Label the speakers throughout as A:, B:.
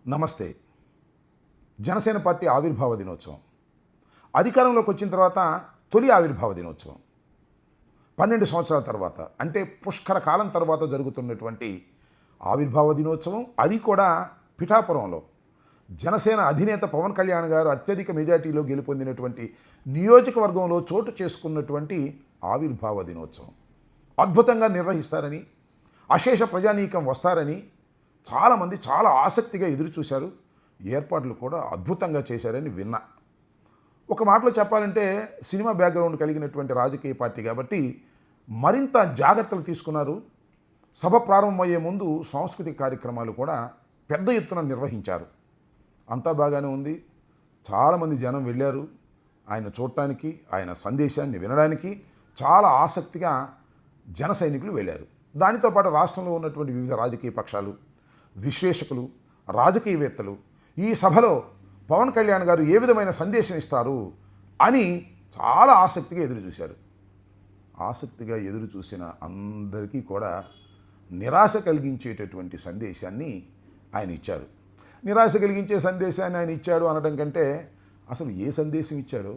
A: నమస్తే. జనసేన పార్టీ ఆవిర్భావ దినోత్సవం. అధికారంలోకి వచ్చిన తర్వాత తొలి ఆవిర్భావ దినోత్సవం. 12 సంవత్సరాల తర్వాత, అంటే పుష్కర కాలం తర్వాత జరుగుతున్నటువంటి ఆవిర్భావ దినోత్సవం. అది కూడా పిఠాపురంలో జనసేన అధినేత పవన్ కళ్యాణ్ గారు అత్యధిక మెజార్టీలో గెలుపొందినటువంటి నియోజకవర్గంలో చోటు చేసుకున్నటువంటి ఆవిర్భావ దినోత్సవం అద్భుతంగా నిర్వహిస్తారని, అశేష ప్రజానీకం వస్తారని చాలామంది చాలా ఆసక్తిగా ఎదురుచూశారు. ఏర్పాట్లు కూడా అద్భుతంగా చేశారని విన్నా. ఒక మాటలో చెప్పాలంటే సినిమా బ్యాక్గ్రౌండ్ కలిగినటువంటి రాజకీయ పార్టీ కాబట్టి మరింత జాగ్రత్తలు తీసుకున్నారు. సభ ప్రారంభమయ్యే ముందు సాంస్కృతిక కార్యక్రమాలు కూడా పెద్ద ఎత్తున నిర్వహించారు. అంతా బాగానే ఉంది. చాలామంది జనం వెళ్ళారు ఆయన చూడటానికి, ఆయన సందేశాన్ని వినడానికి. చాలా ఆసక్తిగా జన సైనికులు వెళ్ళారు. దానితో పాటు రాష్ట్రంలో ఉన్నటువంటి వివిధ రాజకీయ పక్షాలు, విశ్లేషకులు, రాజకీయవేత్తలు ఈ సభలో పవన్ కళ్యాణ్ గారు ఏ విధమైన సందేశం ఇస్తారు అని చాలా ఆసక్తిగా ఎదురుచూశారు. ఆసక్తిగా ఎదురుచూసిన అందరికీ కూడా నిరాశ కలిగించేటటువంటి సందేశాన్ని ఆయన ఇచ్చారు. నిరాశ కలిగించే సందేశాన్ని ఆయన ఇచ్చాడు అనడం కంటే అసలు ఏ సందేశం ఇచ్చాడో,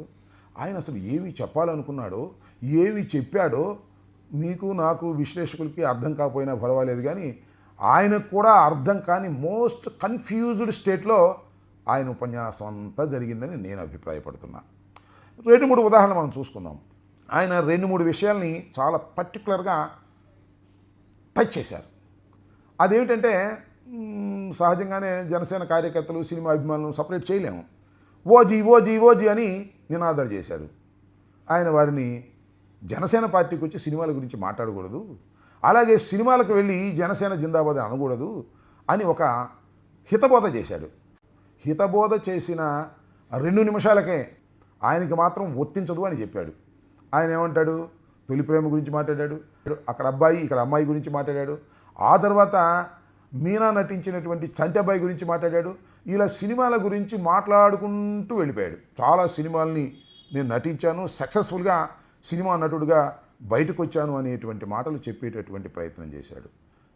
A: ఆయన అసలు ఏమి చెప్పాలనుకున్నాడో, ఏమి చెప్పాడో మీకు నాకు విశ్లేషకులకి అర్థం కాకపోయినా పర్వాలేదు, కానీ ఆయనకు కూడా అర్థం కాని మోస్ట్ కన్ఫ్యూజ్డ్ స్టేట్లో ఆయన ఉపన్యాసం అంతా జరిగిందని నేను అభిప్రాయపడుతున్నా. 2-3 ఉదాహరణలు మనం చూసుకుందాం. ఆయన 2-3 విషయాల్ని చాలా పర్టికులర్గా టచ్ చేశారు. అదేమిటంటే సహజంగానే జనసేన కార్యకర్తలు, సినిమా అభిమానులను సపరేట్ చేయలేము. ఓజీ ఓజీ ఓజీ అని నినాదాలు చేశారు. ఆయన వారిని జనసేన పార్టీకి వచ్చి సినిమాల గురించి మాట్లాడకూడదు, అలాగే సినిమాలకు వెళ్ళి జనసేన జిందాబాద్ అనకూడదు అని ఒక హితబోధ చేశాడు. హితబోధ చేసిన 2 నిమిషాలకే ఆయనకి మాత్రం వర్తించదు అని చెప్పాడు. ఆయన ఏమంటాడు, తొలి ప్రేమ గురించి మాట్లాడాడు, అక్కడ అబ్బాయి ఇక్కడ అమ్మాయి గురించి మాట్లాడాడు, ఆ తర్వాత మీనా నటించినటువంటి చంటబ్బాయి గురించి మాట్లాడాడు. ఇలా సినిమాల గురించి మాట్లాడుకుంటూ వెళ్ళిపోయాడు. చాలా సినిమాల్ని నేను నటించాను, సక్సెస్ఫుల్గా సినిమా నటుడుగా బయటకు వచ్చాను అనేటువంటి మాటలు చెప్పేటటువంటి ప్రయత్నం చేశాడు.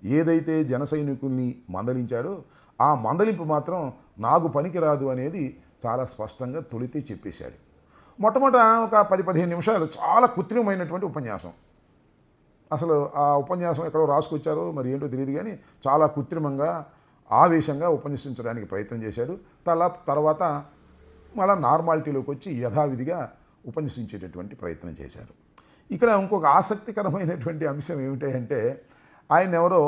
A: ఏదైతే జన సైనికుల్ని మందలించాడో ఆ మందలింపు మాత్రం నాకు పనికిరాదు అనేది చాలా స్పష్టంగా తొలితే చెప్పేశాడు. మొట్టమొదట ఒక 10-15 నిమిషాలు చాలా కృత్రిమమైనటువంటి ఉపన్యాసం. అసలు ఆ ఉపన్యాసం ఎక్కడో రాసుకొచ్చారో మరి ఏంటో తెలియదు, కానీ చాలా కృత్రిమంగా ఆవేశంగా ఉపన్యసించడానికి ప్రయత్నం చేశాడు. తర్వాత మళ్ళా నార్మాలిటీలోకి వచ్చి యథావిధిగా ఉపన్యసించేటటువంటి ప్రయత్నం చేశారు. ఇక్కడ ఇంకొక ఆసక్తికరమైనటువంటి అంశం ఏమిటంటే ఆయన ఎవరో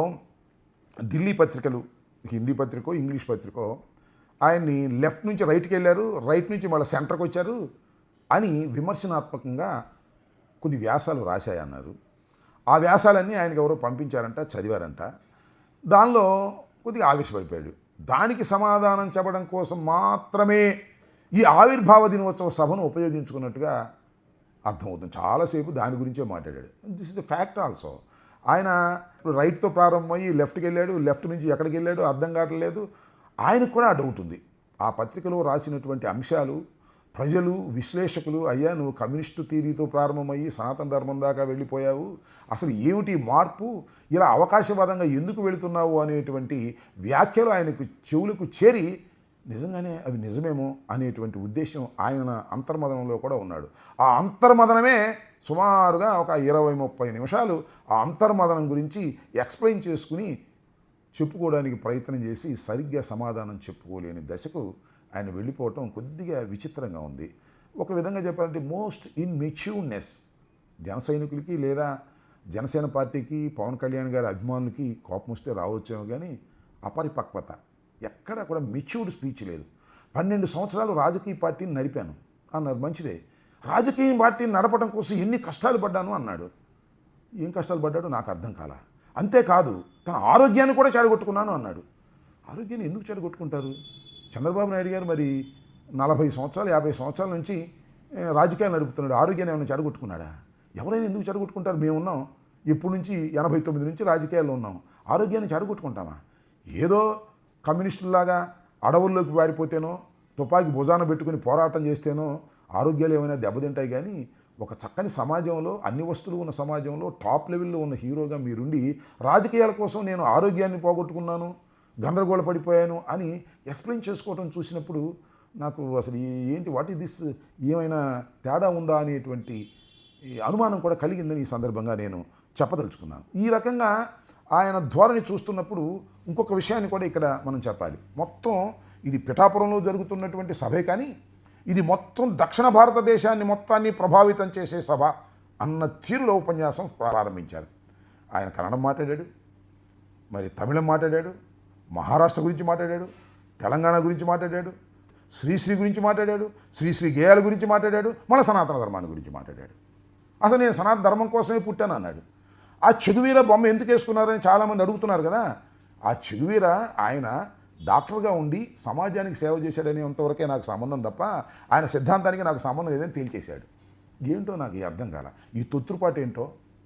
A: ఢిల్లీ పత్రికలు, హిందీ పత్రికో ఇంగ్లీష్ పత్రికో ఆయన్ని లెఫ్ట్ నుంచి రైట్కి వెళ్ళారు, రైట్ నుంచి మళ్ళీ సెంటర్కి వచ్చారు అని విమర్శనాత్మకంగా కొన్ని వ్యాసాలు రాశాయన్నారు. ఆ వ్యాసాలన్నీ ఆయనకు ఎవరో పంపించారంట, చదివారంట. దానిలో కొద్దిగా ఆవేశపడిపోయాడు. దానికి సమాధానం చెప్పడం కోసం మాత్రమే ఈ ఆవిర్భావ దినోత్సవ సభను ఉపయోగించుకున్నట్టుగా అర్థమవుతుంది. చాలాసేపు దాని గురించే మాట్లాడాడు. This is the fact also. ఆయన రైట్తో ప్రారంభమయ్యి లెఫ్ట్కి వెళ్ళాడు, లెఫ్ట్ నుంచి ఎక్కడికి వెళ్ళాడు అర్థం కావట్లేదు. ఆయనకు కూడా ఆ డౌట్ ఉంది. ఆ పత్రికలో రాసినటువంటి అంశాలు ప్రజలు, విశ్లేషకులు, అయ్యా నువ్వు కమ్యూనిస్టు థియరీతో ప్రారంభమయ్యి సనాతన ధర్మం దాకా వెళ్ళిపోయావు, అసలు ఏమిటి మార్పు, ఇలా అవకాశవాదంగా ఎందుకు వెళుతున్నావు అనేటువంటి వ్యాఖ్యలు ఆయనకు చెవులకు చేరి నిజంగానే అవి నిజమేమో అనేటువంటి ఉద్దేశం ఆయన అంతర్మదనంలో కూడా ఉన్నాడు. ఆ అంతర్మదనమే సుమారుగా ఒక 20-30 నిమిషాలు ఆ అంతర్మదనం గురించి ఎక్స్ప్లెయిన్ చేసుకుని చెప్పుకోవడానికి ప్రయత్నం చేసి సరిగ్గా సమాధానం చెప్పుకోలేని దశకు ఆయన వెళ్ళిపోవటం కొద్దిగా విచిత్రంగా ఉంది. ఒక విధంగా చెప్పాలంటే మోస్ట్ ఇన్మెచ్యూర్నెస్. జన సైనికులకి లేదా జనసేన పార్టీకి, పవన్ కళ్యాణ్ గారి అభిమానులకి కోపం వస్తే రావచ్చేమో, కానీ అపరిపక్వత, ఎక్కడ కూడా మెచ్యూర్డ్ స్పీచ్ లేదు. 12 సంవత్సరాలు రాజకీయ పార్టీని నడిపాను అన్నారు, మంచిదే. రాజకీయ పార్టీని నడపడం కోసం ఎన్ని కష్టాలు పడ్డాను అన్నాడు. ఏం కష్టాలు పడ్డాడో నాకు అర్థం కాలా. అంతేకాదు తన ఆరోగ్యాన్ని కూడా చెడగొట్టుకున్నాను అన్నాడు. ఆరోగ్యాన్ని ఎందుకు చెడగొట్టుకుంటారు? చంద్రబాబు నాయుడు గారు మరి 40 సంవత్సరాలు 50 సంవత్సరాల నుంచి రాజకీయాలు నడుపుతున్నాడు. ఆరోగ్యాన్ని ఏమైనా చెడగొట్టుకున్నాడా? ఎవరైనా ఎందుకు చెడగొట్టుకుంటారు? మేమున్నాం ఎప్పటి నుంచి 89 నుంచి రాజకీయాల్లో ఉన్నాం. ఆరోగ్యాన్ని చెడగొట్టుకుంటామా? ఏదో కమ్యూనిస్టులాగా అడవుల్లోకి వారిపోతేనో, తుపాకీ భుజాన పెట్టుకుని పోరాటం చేస్తేనో ఆరోగ్యాలు ఏమైనా దెబ్బతింటాయి, కానీ ఒక చక్కని సమాజంలో, అన్ని వస్తువులు ఉన్న సమాజంలో టాప్ లెవెల్లో ఉన్న హీరోగా మీరుండి రాజకీయాల కోసం నేను ఆరోగ్యాన్ని పోగొట్టుకున్నాను, గందరగోళ పడిపోయాను అని ఎక్స్ప్లెయిన్ చేసుకోవడం చూసినప్పుడు నాకు అసలు ఏంటి వాట్ ఈస్ దిస్, ఏమైనా తేడా ఉందా అనేటువంటి ఈ అనుమానం కూడా కలిగిందని ఈ సందర్భంగా నేను చెప్పదలుచుకున్నాను. ఈ రకంగా ఆయన ధోరణి చూస్తున్నప్పుడు ఇంకొక విషయాన్ని కూడా ఇక్కడ మనం చెప్పాలి. మొత్తం ఇది పిఠాపురంలో జరుగుతున్నటువంటి సభే కానీ ఇది మొత్తం దక్షిణ భారతదేశాన్ని మొత్తాన్ని ప్రభావితం చేసే సభ అన్న తీరులో ఉపన్యాసం ప్రారంభించారు. ఆయన కన్నడం మాట్లాడాడు, మరి తమిళం మాట్లాడాడు, మహారాష్ట్ర గురించి మాట్లాడాడు, తెలంగాణ గురించి మాట్లాడాడు, శ్రీశ్రీ గురించి మాట్లాడాడు, శ్రీశ్రీ గేయాల గురించి మాట్లాడాడు, మన సనాతన ధర్మాన్ని గురించి మాట్లాడాడు. అసలు నేను సనాతన ధర్మం కోసమే పుట్టాను అన్నాడు. ఆ చెగువీర బొమ్మ ఎందుకు వేసుకున్నారని చాలామంది అడుగుతున్నారు కదా. ఆ చెగువీర ఆయన డాక్టర్గా ఉండి సమాజానికి సేవ చేశాడనేంతవరకే నాకు సంబంధం తప్ప ఆయన సిద్ధాంతానికి నాకు సంబంధం లేదని తేల్చేశాడు. ఏంటో నాకు అర్థం కాల. ఈ తొత్తురుపాటు ఏంటో,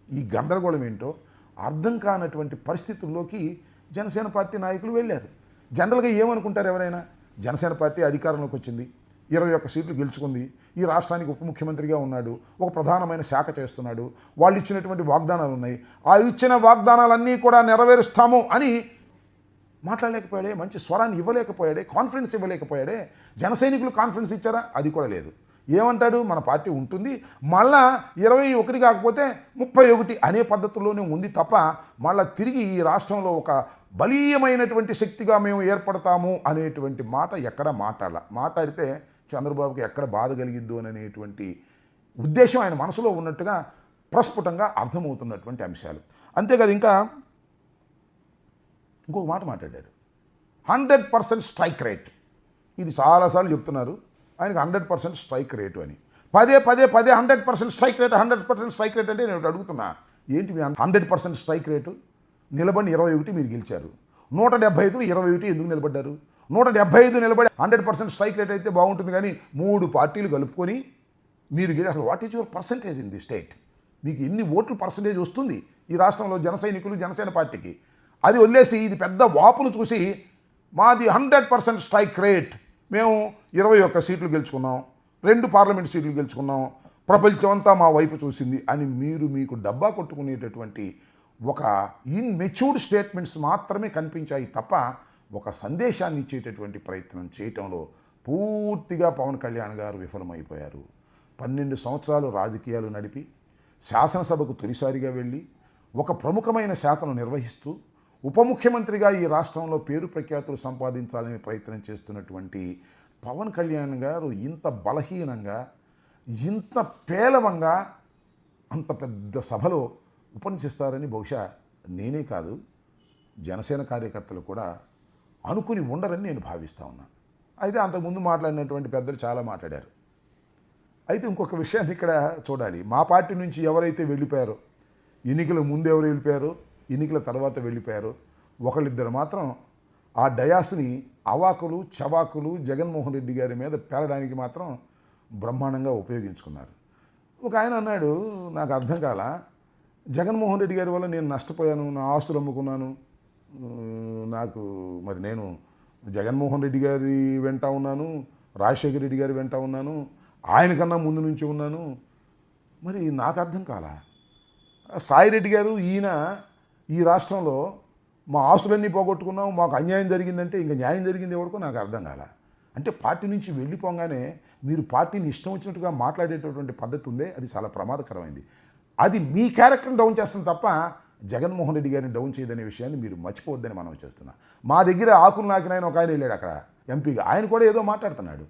A: ఈ గందరగోళం ఏంటో అర్థం కానటువంటి పరిస్థితుల్లోకి జనసేన పార్టీ నాయకులు వెళ్ళారు. జనరల్గా ఏమనుకుంటారు ఎవరైనా, జనసేన పార్టీ అధికారంలోకి వచ్చింది, 21 సీట్లు గెలుచుకుంది, ఈ రాష్ట్రానికి ఉప ముఖ్యమంత్రిగా ఉన్నాడు, ఒక ప్రధానమైన శాఖ చేస్తున్నాడు, వాళ్ళు ఇచ్చినటువంటి వాగ్దానాలు ఉన్నాయి, ఆ ఇచ్చిన వాగ్దానాలన్నీ కూడా నెరవేరుస్తాము అని మాట్లాడలేకపోయాడే, మంచి స్వరాన్ని ఇవ్వలేకపోయాడే, కాన్ఫిడెన్స్ ఇవ్వలేకపోయాడే. జన సైనికులు కాన్ఫిడెన్స్ ఇచ్చారా? అది కూడా లేదు. ఏమంటాడు, మన పార్టీ ఉంటుంది, మళ్ళా 21 కాకపోతే 31 అనే పద్ధతిలోనే ఉంది తప్ప మళ్ళా తిరిగి ఈ రాష్ట్రంలో ఒక బలీయమైనటువంటి శక్తిగా మేము ఏర్పడతాము అనేటువంటి మాట ఎక్కడ మాట్లాడితే చంద్రబాబుకి ఎక్కడ బాధ కలిగిద్దు అనేటువంటి ఉద్దేశం ఆయన మనసులో ఉన్నట్టుగా ప్రస్ఫుటంగా అర్థమవుతున్నటువంటి అంశాలు. అంతేకాదు ఇంకా ఇంకొక మాట మాట్లాడారు, 100% స్ట్రైక్ రేట్. ఇది చాలాసార్లు చెప్తున్నారు ఆయనకు 100% స్ట్రైక్ రేటు అని. పదే 100% స్ట్రైక్ రేట్, 100% స్ట్రైక్ రేట్ అంటే నేను అడుగుతున్నా, ఏంటి మీ 100% స్ట్రైక్ రేటు? నిలబడి 21 మీరు గెలిచారు, 175 21 ఎందుకు నిలబడ్డారు? 175 నిలబడి 100% స్ట్రైక్ రేట్ అయితే బాగుంటుంది, కానీ 3 పార్టీలు కలుపుకొని మీరు గెలి, అసలు what is your percentage in the state? మీకు ఎన్ని ఓట్లు పర్సంటేజ్ వస్తుంది ఈ రాష్ట్రంలో జన సైనికులు జనసేన పార్టీకి? అది వదిలేసి ఇది పెద్ద వాపును చూసి మాది 100% స్ట్రైక్ రేట్, మేము 21 సీట్లు గెలుచుకున్నాం, 2 పార్లమెంట్ సీట్లు గెలుచుకున్నాం, ప్రపంచం అంతా మా వైపు చూసింది అని మీకు డబ్బా కొట్టుకునేటటువంటి ఒక ఇన్మెచ్యూర్డ్ స్టేట్మెంట్స్ మాత్రమే కనిపించాయి తప్ప ఒక సందేశాన్ని ఇచ్చేటటువంటి ప్రయత్నం చేయటంలో పూర్తిగా పవన్ కళ్యాణ్ గారు విఫలమైపోయారు. 12 సంవత్సరాలు రాజకీయాలు నడిపి శాసనసభకు తొలిసారిగా వెళ్ళి ఒక ప్రముఖమైన శాఖను నిర్వహిస్తూ ఉప ముఖ్యమంత్రిగా ఈ రాష్ట్రంలో పేరు ప్రఖ్యాతులు సంపాదించాలని ప్రయత్నం చేస్తున్నటువంటి పవన్ కళ్యాణ్ గారు ఇంత బలహీనంగా, ఇంత పేలవంగా అంత పెద్ద సభలో ఉపన్యసిస్తారని బహుశా నేనే కాదు జనసేన కార్యకర్తలు కూడా అనుకుని ఉండరని నేను భావిస్తూ ఉన్నాను. అయితే అంతకుముందు మాట్లాడినటువంటి పెద్దలు చాలా మాట్లాడారు. అయితే ఇంకొక విషయాన్ని ఇక్కడ చూడాలి. మా పార్టీ నుంచి ఎవరైతే వెళ్ళిపోయారో, ఎన్నికల ముందు ఎవరు వెళ్ళిపోయారో, ఎన్నికల తర్వాత వెళ్ళిపోయారు, ఒకళ్ళిద్దరు మాత్రం ఆ డయాస్ని అవాకులు చవాకులు జగన్మోహన్ రెడ్డి గారి మీద పేరడానికి మాత్రం బ్రహ్మాండంగా ఉపయోగించుకున్నారు. ఒక ఆయన అన్నాడు, నాకు అర్థం కాల, జగన్మోహన్ రెడ్డి గారి వల్ల నేను నష్టపోయాను, నా ఆస్తులు అమ్ముకున్నాను, నాకు మరి నేను జగన్మోహన్ రెడ్డి గారి వెంట ఉన్నాను, రాజశేఖర రెడ్డి గారి వెంట ఉన్నాను, ఆయనకన్నా ముందు నుంచి ఉన్నాను, మరి నాకు అర్థం కాల. సాయిరెడ్డి గారు ఈయన ఈ రాష్ట్రంలో మా ఆస్తులన్నీ పోగొట్టుకున్నాం, మాకు అన్యాయం జరిగిందంటే ఇంకా న్యాయం జరిగింది ఎవరికో నాకు అర్థం కాల. అంటే పార్టీ నుంచి వెళ్ళిపోగానే మీరు పార్టీని ఇష్టం వచ్చినట్టుగా మాట్లాడేటటువంటి పద్ధతి ఉందే, అది చాలా ప్రమాదకరమైంది. అది మీ క్యారెక్టర్ని డౌన్ చేస్తుంది తప్ప జగన్మోహన్ రెడ్డి గారిని డౌన్ చేయదనే విషయాన్ని మీరు మర్చిపోవద్దని మనం చేస్తున్నాం. మా దగ్గర ఆకులు నాకినాయన ఒక ఆయన వెళ్ళాడు అక్కడ ఎంపీగా, ఆయన కూడా ఏదో మాట్లాడుతున్నాడు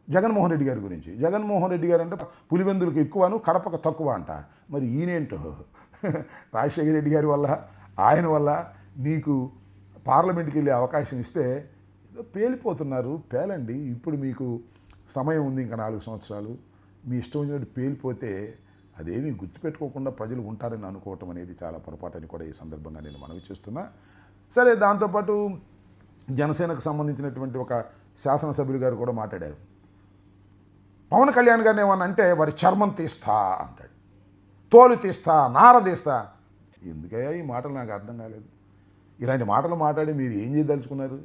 A: జగన్మోహన్ రెడ్డి గారి గురించి. జగన్మోహన్ రెడ్డి గారు అంటే పులివెందులకు ఎక్కువను కడపకు తక్కువ అంట. మరి ఈయనేంటో రాజశేఖర రెడ్డి గారి వల్ల, ఆయన వల్ల నీకు పార్లమెంట్కి వెళ్ళే అవకాశం ఇస్తే ఏదో పేలిపోతున్నారు. పేలండి, ఇప్పుడు మీకు సమయం ఉంది, ఇంకా 4 సంవత్సరాలు. మీ ఇష్టం వచ్చినట్టు పేలిపోతే అదేమీ గుర్తుపెట్టుకోకుండా ప్రజలు ఉంటారని అనుకోవటం అనేది చాలా పొరపాటని కూడా ఈ సందర్భంగా నేను మనవి చేస్తున్నా. సరే, దాంతోపాటు జనసేనకు సంబంధించినటువంటి ఒక శాసనసభ్యులు గారు కూడా మాట్లాడారు. పవన్ కళ్యాణ్ గారిని ఏమన్నా అంటే వారి చర్మం తీస్తా అంటాడు, తోలు తీస్తా, నార తీస్తా. ఎందుకయ్యా ఈ మాటలు నాకు అర్థం కాలేదు. ఇలాంటి మాటలు మాట్లాడి మీరు ఏం చేయదలుచుకున్నారు?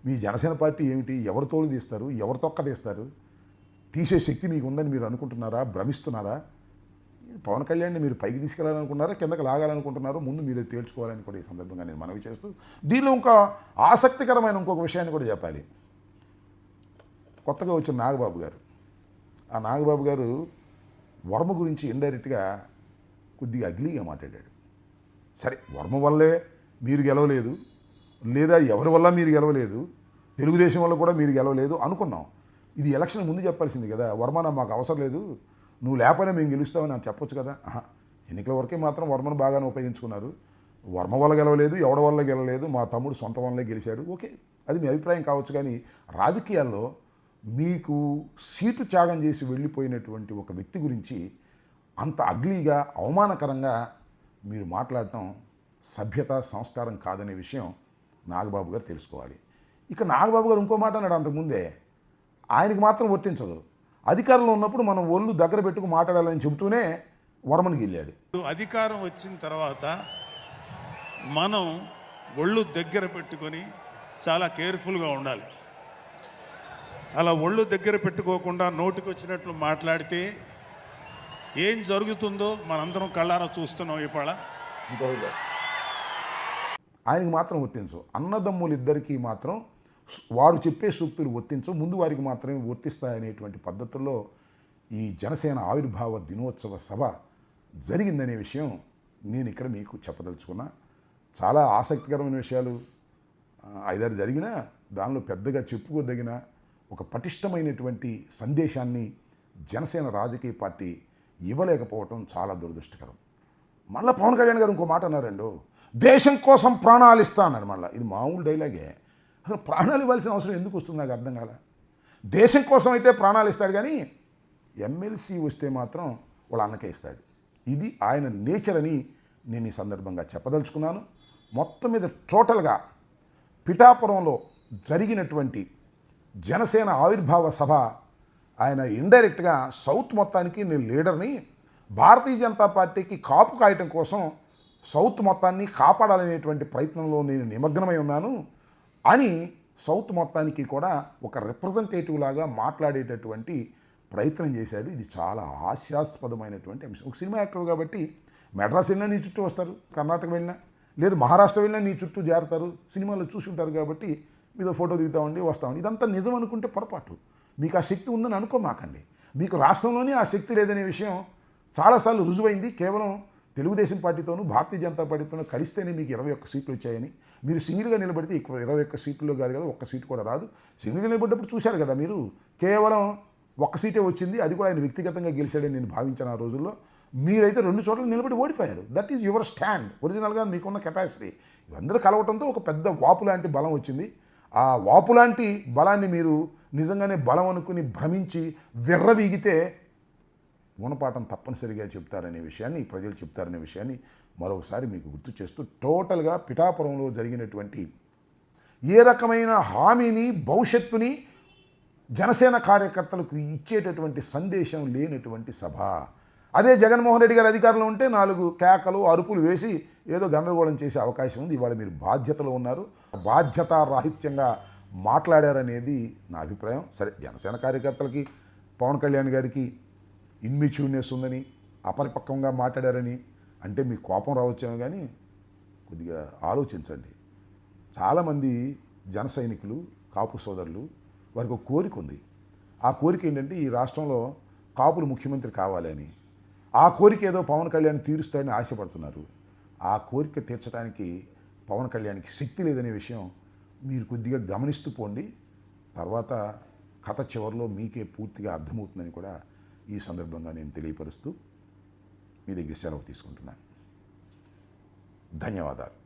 A: మీ జనసేన పార్టీ ఏమిటి? ఎవరు తోలు తీస్తారు, ఎవరు తొక్క తీస్తారు? తీసే శక్తి మీకు ఉందని మీరు అనుకుంటున్నారా? భ్రమిస్తున్నారా? పవన్ కళ్యాణ్ని మీరు పైకి తీసుకెళ్లాలనుకున్నారా, కిందకి లాగాలనుకుంటున్నారో ముందు మీరు తేల్చుకోవాలని కూడా ఈ సందర్భంగా నేను మనవి చేస్తూ, దీనిలో ఇంకా ఆసక్తికరమైన ఇంకొక విషయాన్ని కూడా చెప్పాలి. కొత్తగా వచ్చిన నాగబాబు గారు, ఆ నాగబాబు గారు వర్మ గురించి ఇండైరెక్ట్గా కొద్దిగా అగ్లీగా మాట్లాడాడు. సరే, వర్మ వల్లే మీరు గెలవలేదు, లేదా ఎవరి వల్ల మీరు గెలవలేదు, తెలుగుదేశం వల్ల కూడా మీరు గెలవలేదు అనుకున్నాం. ఇది ఎలక్షన్ ముందు చెప్పాల్సింది కదా, వర్మ మాకు అవసరం లేదు, నువ్వు లేకపోయినా మేము గెలుస్తామని నాకు చెప్పొచ్చు కదా. ఎన్నికల వరకే మాత్రం వర్మను బాగానే ఉపయోగించుకున్నారు. వర్మ వల్ల గెలవలేదు, ఎవడి వల్ల గెలవలేదు, మా తమ్ముడు సొంత వల్లే గెలిచాడు. ఓకే, అది మీ అభిప్రాయం కావచ్చు. కానీ రాజకీయాల్లో మీకు సీటు త్యాగం చేసి వెళ్ళిపోయినటువంటి ఒక వ్యక్తి గురించి అంత అగ్లీగా, అవమానకరంగా మీరు మాట్లాడటం సభ్యత, సంస్కారం కాదనే విషయం నాగబాబు గారు తెలుసుకోవాలి. ఇక నాగబాబు గారు ఇంకో మాట అన్నాడు అంతకుముందే, ఆయనకి మాత్రం వర్తించదు. అధికారంలో ఉన్నప్పుడు మనం ఒళ్ళు దగ్గర పెట్టుకు మాట్లాడాలని చెబుతూనే వర్మని గెల్లాడు.
B: అధికారం వచ్చిన తర్వాత మనం ఒళ్ళు దగ్గర పెట్టుకొని చాలా కేర్ఫుల్గా ఉండాలి. అలా ఒళ్ళు దగ్గర పెట్టుకోకుండా నోటికి వచ్చినట్లు మాట్లాడితే ఏం జరుగుతుందో మనందరం కళ్ళారా చూస్తున్నాం. ఇవాళ
A: ఆయనకి మాత్రం వర్తించు, అన్నదమ్ములిద్దరికీ మాత్రం వారు చెప్పే సూక్తులు వర్తించు, ముందు వారికి మాత్రమే వర్తిస్తాయనేటువంటి పద్ధతుల్లో ఈ జనసేన ఆవిర్భావ దినోత్సవ సభ జరిగిందనే విషయం నేను ఇక్కడ మీకు చెప్పదలుచుకున్నా. చాలా ఆసక్తికరమైన విషయాలు 5-6 జరిగినా దానిలో పెద్దగా చెప్పుకోదగిన ఒక పటిష్టమైనటువంటి సందేశాన్ని జనసేన రాజకీయ పార్టీ ఇవ్వలేకపోవటం చాలా దురదృష్టకరం. మళ్ళీ పవన్ కళ్యాణ్ గారు ఇంకో మాట అన్నారండు, దేశం కోసం ప్రాణాలు ఇస్తా అన్నారు. మళ్ళీ ఇది మామూలు డైలాగే. అసలు ప్రాణాలు ఇవ్వాల్సిన అవసరం ఎందుకు వస్తుంది నాకు అర్థం కాల. దేశం కోసం అయితే ప్రాణాలు ఇస్తాడు, కానీ ఎమ్మెల్సీ వస్తే మాత్రం వాళ్ళ అన్నకే ఇస్తాడు. ఇది ఆయన నేచర్ అని నేను ఈ సందర్భంగా చెప్పదలుచుకున్నాను. మొత్తం మీద టోటల్గా పిఠాపురంలో జరిగినటువంటి జనసేన ఆవిర్భావ సభ, ఆయన ఇండైరెక్ట్గా సౌత్ మొత్తానికి నేను లీడర్ని, భారతీయ జనతా పార్టీకి కాపు కాయటం కోసం సౌత్ మొత్తాన్ని కాపాడాలనేటువంటి ప్రయత్నంలో నేను నిమగ్నమై ఉన్నాను అని సౌత్ మొత్తానికి కూడా ఒక రిప్రజెంటేటివ్ లాగా మాట్లాడేటటువంటి ప్రయత్నం చేశాడు. ఇది చాలా హాస్యాస్పదమైనటువంటి అంశం. ఒక సినిమా యాక్టర్ కాబట్టి మెడ్రాస్ వెళ్ళినా నీ చుట్టూ వస్తారు, కర్ణాటక వెళ్ళినా లేదు మహారాష్ట్ర వెళ్ళినా నీ చుట్టూ చేరతారు, సినిమాలో చూసి ఉంటారు కాబట్టి మీతో ఫోటో దిగుతామండి వస్తామండి. ఇదంతా నిజం అనుకుంటే పొరపాటు. మీకు ఆ శక్తి ఉందని అనుకోమాకండి. మీకు రాష్ట్రంలోనే ఆ శక్తి లేదనే విషయం చాలాసార్లు రుజువైంది. కేవలం తెలుగుదేశం పార్టీతోనూ భారతీయ జనతా పార్టీతోనూ కలిస్తేనే మీకు 21 సీట్లు వచ్చాయని. మీరు సింగిల్గా నిలబడితే 21 సీట్లలో కాదు కదా, ఒక్క సీటు కూడా రాదు. సింగిల్గా నిలబడ్డప్పుడు చూశారు కదా మీరు, కేవలం 1 సీటే వచ్చింది, అది కూడా ఆయన వ్యక్తిగతంగా గెలిచాడని నేను భావించాను ఆ రోజుల్లో. మీరైతే 2 చోట్ల నిలబడి ఓడిపోయారు. That is your stand. ఒరిజినల్గా మీకున్న కెపాసిటీ ఇవందరూ కలవటంతో ఒక పెద్ద వాపు లాంటి బలం వచ్చింది. ఆ వాపు లాంటి బలాన్ని మీరు నిజంగానే బలం అనుకుని భ్రమించి విర్రవీగితే గుణపాఠం తప్పనిసరిగా చెప్తారనే విషయాన్ని, ప్రజలు చెప్తారనే విషయాన్ని మరొకసారి మీకు గుర్తు చేస్తూ, టోటల్గా పిఠాపురంలో జరిగినటువంటి ఏ రకమైన హామీని, భవిష్యత్తుని జనసేన కార్యకర్తలకు ఇచ్చేటటువంటి సందేశం లేనటువంటి సభ. అదే జగన్మోహన్ రెడ్డి గారు అధికారంలో ఉంటే 4 కేకలు, అరుపులు వేసి ఏదో గందరగోళం చేసే అవకాశం ఉంది. ఇవాళ మీరు బాధ్యతలో ఉన్నారు, బాధ్యతారాహిత్యంగా మాట్లాడారనేది నా అభిప్రాయం. సరే, జనసేన కార్యకర్తలకి పవన్ కళ్యాణ్ గారికి ఇన్మెచ్యూర్నెస్ ఉందని, అపరిపక్వంగా మాట్లాడారని అంటే మీకు కోపం రావచ్చేమో, కానీ కొద్దిగా ఆలోచించండి. చాలామంది జన సైనికులు, కాపు సోదరులు, వారికి ఒక కోరిక ఉంది. ఆ కోరిక ఏంటంటే ఈ రాష్ట్రంలో కాపులు ముఖ్యమంత్రి కావాలని. ఆ కోరిక ఏదో పవన్ కళ్యాణ్ తీరుస్తాడని ఆశపడుతున్నారు. ఆ కోరిక తీర్చడానికి పవన్ కళ్యాణ్కి శక్తి లేదనే విషయం మీరు కొద్దిగా గమనిస్తూ పోండి. తర్వాత కథ చివరిలో మీకే పూర్తిగా అర్థమవుతుందని కూడా ఈ సందర్భంగా నేను తెలియపరుస్తూ మీ దగ్గర సెలవు తీసుకుంటున్నాను. ధన్యవాదాలు.